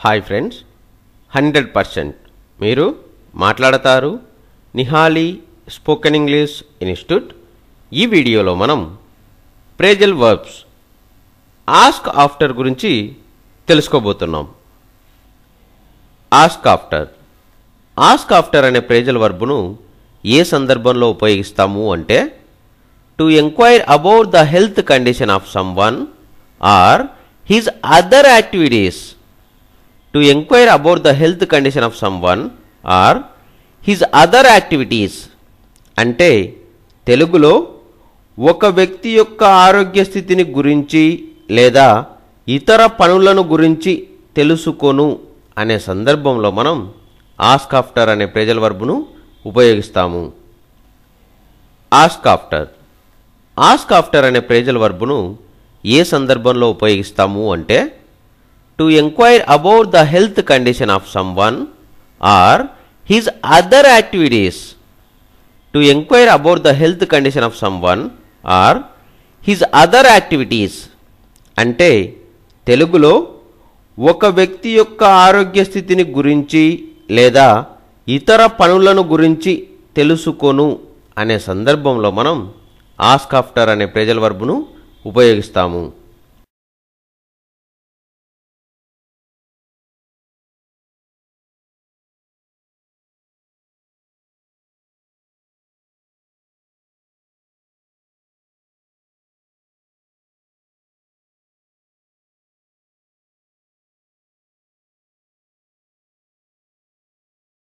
Hi friends, 100% మీరు మాట్లాడతారు Nihali spoken English institute. ఈ వీడియోలో మనం ప్రేజల్ వర్బ్స్ ఆస్క్ ఆఫ్టర్ గురించి తెలుసుకోబోతున్నాం. ఆస్క్ ఆఫ్టర్ అనే ప్రేజల్ వర్బ్ను ఏ సందర్భంలో ఉపయోగిస్తాము అంటే to enquire about the health condition of someone or his other activities. To enquire about the health condition of someone or his other activities అంటే తెలుగులో ఒక వ్యక్తి యొక్క ఆరోగ్య స్థితిని గురించి లేదా ఇతర పనులను గురించి తెలుసుకొను అనే సందర్భంలో మనం ఆస్క్ ఆఫ్టర్ అనే ప్రేజల్ వర్బ్ను ఉపయోగిస్తాము. ఆస్క్ ఆఫ్టర్ అనే ప్రేజల్ వర్బ్ను ఏ సందర్భంలో ఉపయోగిస్తాము అంటే to enquire about the health condition of someone or his other activities. To enquire about the health condition of someone or his other activities అంటే తెలుగులో ఒక వ్యక్తి యొక్క ఆరోగ్య స్థితిని గురించి లేదా ఇతర పనులను గురించి తెలుసుకొను అనే సందర్భంలో మనం ఆస్క్ ఆఫ్టర్ అనే ప్రేజల్ వర్బ్ను ఉపయోగిస్తాము.